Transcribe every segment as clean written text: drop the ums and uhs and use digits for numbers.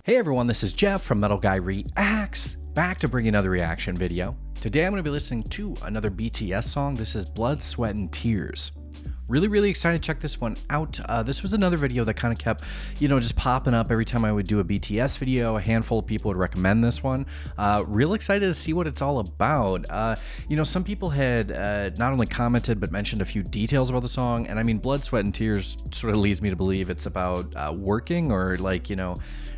Hey everyone, this is Jeff from Metal Guy Reacts, back to bring another reaction video. Today I'm going to be listening to another BTS song. This is Blood, Sweat, and Tears. Really excited to check this one out. This was another video that kind of kept, just popping up every time I would do a BTS video. A handful of people would recommend this one. Real excited to see what it's all about. Some people had not only commented but mentioned a few details about the song, and I mean, Blood, Sweat, and Tears sort of leads me to believe it's about working or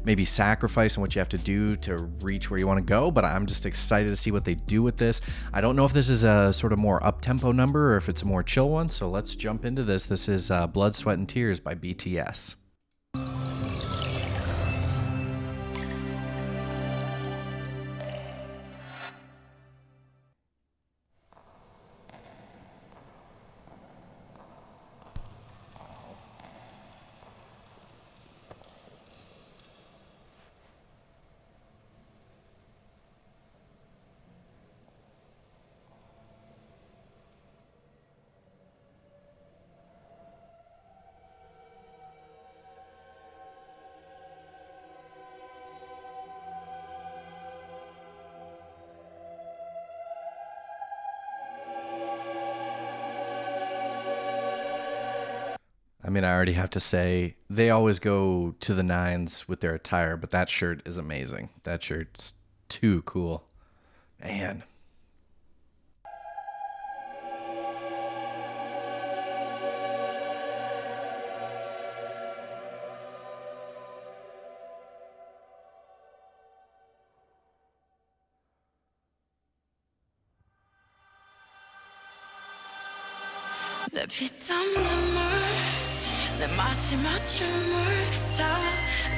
maybe sacrifice and what you have to do to reach where you want to go, but I'm just excited to see what they do with this. I don't know if this is a sort of more up-tempo number or if it's a more chill one, so let's jump into this. This is Blood, Sweat, and Tears by BTS. I mean, I already have to say, they always go to the nines with their attire, but that shirt is amazing. That shirt's too cool. Man. 내 피땀 눈물 내 마지막 춤을 다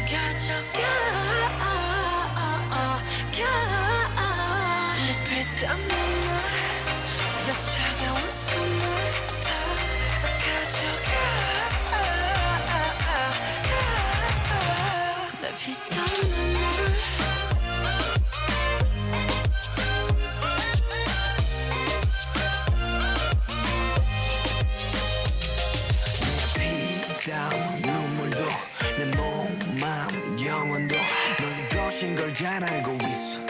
가져가 내 피땀 눈물 내 차가운 숨을 다 가져가 내 피땀 눈물 눈물도 내 몸, 마음, 영혼도 너의 것인 걸 잘 알고 있어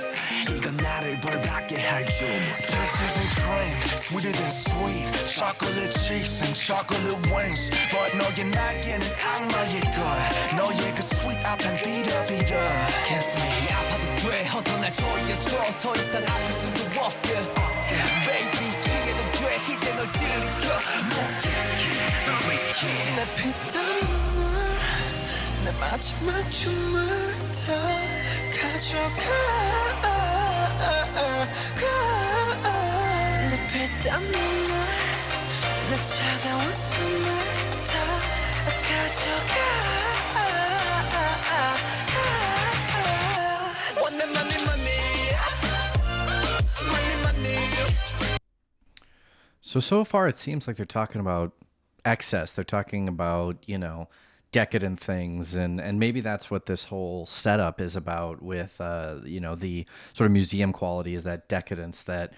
이건 나를 벌받게 할 줄 Peaches and cream, sweeter than sweet Chocolate cheeks and chocolate wings But 너의 날개는 악마일 걸 너의 그 sweet 앞엔 비려 Kiss me 아파도 돼 어서 날 조여줘 더 이상 아플 수도 없게 Baby 취해도 돼 이제 널 들이켜 못 risky 내 피땀 눈물 내 마지막 춤을 다 가져가 내 피땀 눈물 내 차가운 숨을 다 가져가 One money So far it seems like they're talking about excess. They're talking about, decadent things, and maybe that's what this whole setup is about with, the sort of museum quality is that decadence that,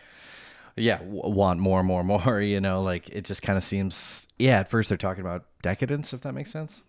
want more, like it just kind of seems, at first they're talking about decadence, if that makes sense.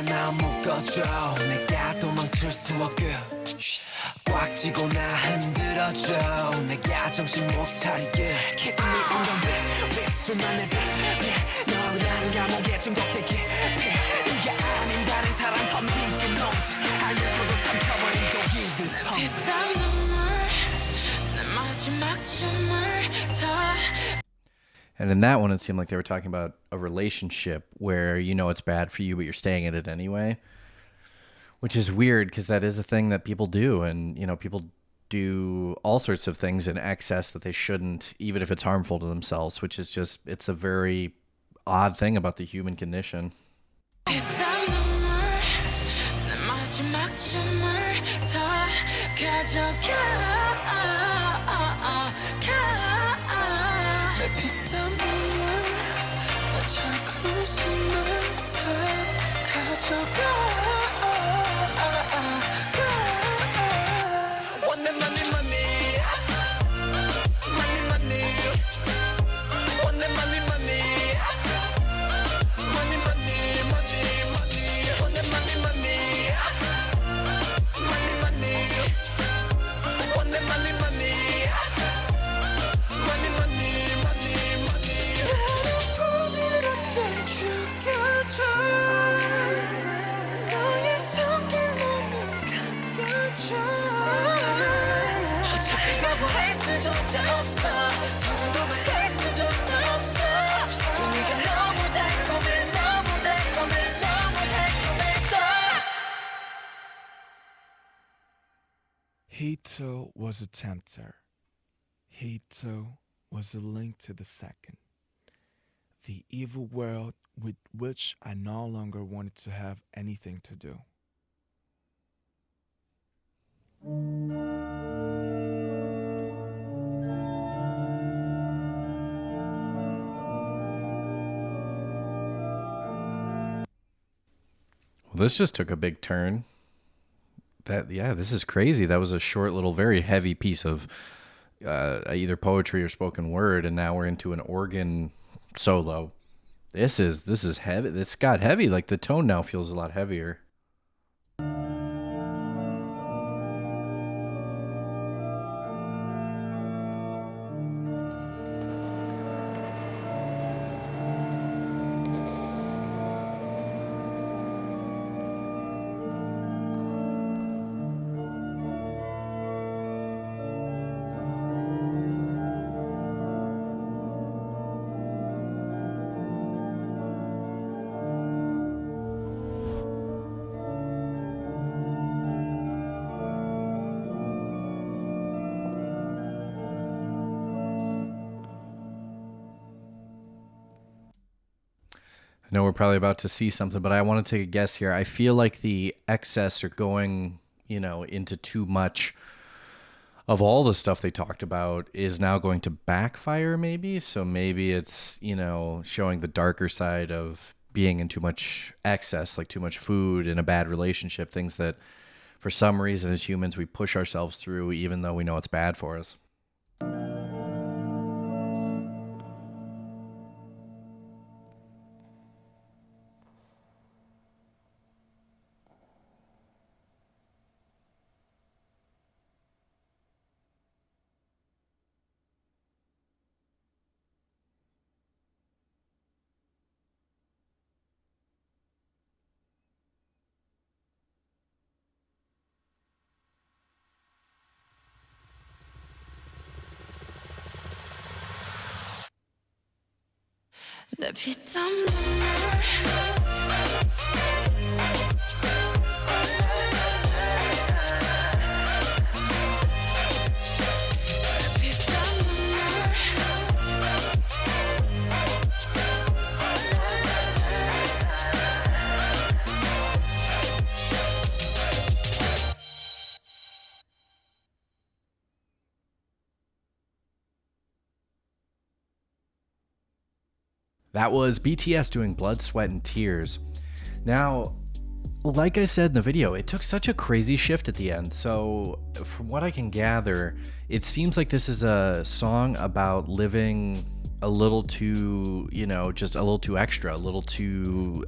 나 묶어줘 내가 도망칠 수 없게 꽉 쥐고 나 흔들어줘 내가 정신 못 차리게 Kiss me on the lip 술만의 빛 너라는 감옥에 중독되게 네가 아닌 다른 사람 섬기지 못 알면서도 삼켜버린 독이들 피땀 눈물 내 마지막 춤을 더 And in that one, it seemed like they were talking about a relationship where it's bad for you, but you're staying in it anyway, which is weird because that is a thing that people do. And, people do all sorts of things in excess that they shouldn't, even if it's harmful to themselves, which is just, it's a very odd thing about the human condition. 내 피땀 원내 money money money money 원내 money money money money money money 원내 money money money money 원내 money money money money money money 나를 부드럽게 죽여줘 너의 손길로 눈 감겨줘 어차피 거부할 수조차 없어 더는 도망갈 수조차 없어 또 네가 너무 달콤해 너무 달콤해 너무 달콤해서 He too was a tempter. He too was a link to the second. The evil world with which I no longer wanted to have anything to do. Well, this just took a big turn. This is crazy. That was a short little, very heavy piece of either poetry or spoken word, and now we're into an organ solo. This is heavy. This got heavy. Like the tone now feels a lot heavier. I know we're probably about to see something, but I want to take a guess here. I feel like the excess are going, into too much of all the stuff they talked about is now going to backfire maybe. So maybe it's, showing the darker side of being in too much excess, like too much food in a bad relationship, things that for some reason as humans we push ourselves through even though we know it's bad for us. 내 피땀 눈물 That was BTS doing Blood, Sweat, and Tears. Now, like I said in the video, it took such a crazy shift at the end. So from what I can gather, it seems like this is a song about living a little too, just a little too extra, a little too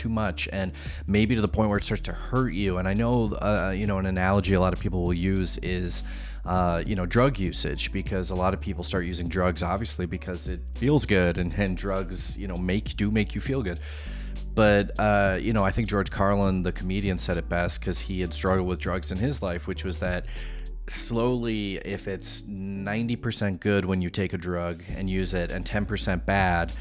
much, and maybe to the point where it starts to hurt you. And I know, an analogy a lot of people will use is, drug usage, because a lot of people start using drugs obviously because it feels good, and drugs, make you feel good. But, I think George Carlin, the comedian, said it best because he had struggled with drugs in his life, which was that slowly, if it's 90% good when you take a drug and use it and 10% bad,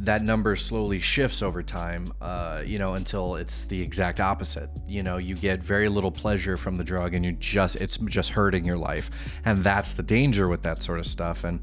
that number slowly shifts over time, until it's the exact opposite. You get very little pleasure from the drug and it's just hurting your life. And that's the danger with that sort of stuff. And,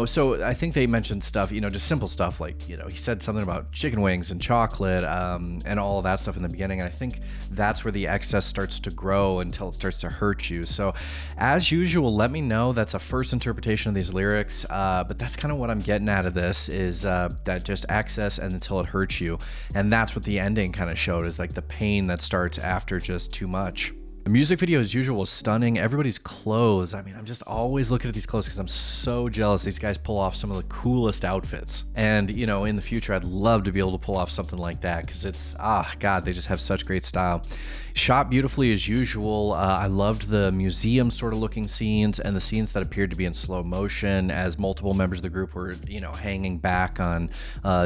so I think they mentioned stuff, just simple stuff like, he said something about chicken wings and chocolate, and all of that stuff in the beginning. And I think that's where the excess starts to grow until it starts to hurt you. So as usual, let me know. That's a first interpretation of these lyrics. But that's kind of what I'm getting out of this is, that just excess and until it hurts you. And that's what the ending kind of showed, is like the pain that starts after just too much. The music video, as usual, was stunning. Everybody's clothes. I mean, I'm just always looking at these clothes because I'm so jealous. These guys pull off some of the coolest outfits. And, you know, in the future, I'd love to be able to pull off something like that because it's, God, they just have such great style. Shot beautifully as usual. I loved the museum sort of looking scenes and the scenes that appeared to be in slow motion as multiple members of the group were, you know, hanging back on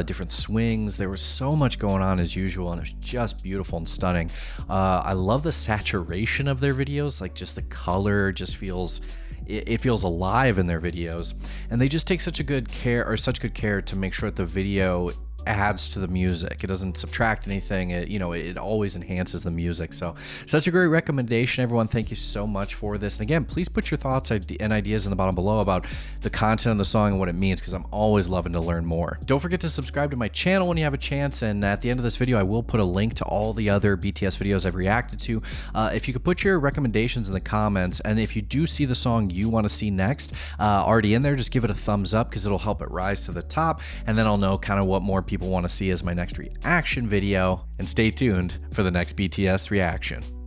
different swings. There was so much going on as usual, and it was just beautiful and stunning. I love the saturation of their videos. Like, just the color just feels, it feels alive in their videos, and they just take such good care to make sure that the video adds to the music. It doesn't subtract anything. It always enhances the music. So such a great recommendation, everyone. Thank you so much for this. And again, please put your thoughts and ideas in the bottom below about the content of the song and what it means, because I'm always loving to learn more. Don't forget to subscribe to my channel when you have a chance, and at the end of this video I will put a link to all the other BTS videos I've reacted to. If you could put your recommendations in the comments, and if you do see the song you want to see next already in there, just give it a thumbs up because it'll help it rise to the top, and then I'll know kind of what more people want to see as my next reaction video. And stay tuned for the next BTS reaction.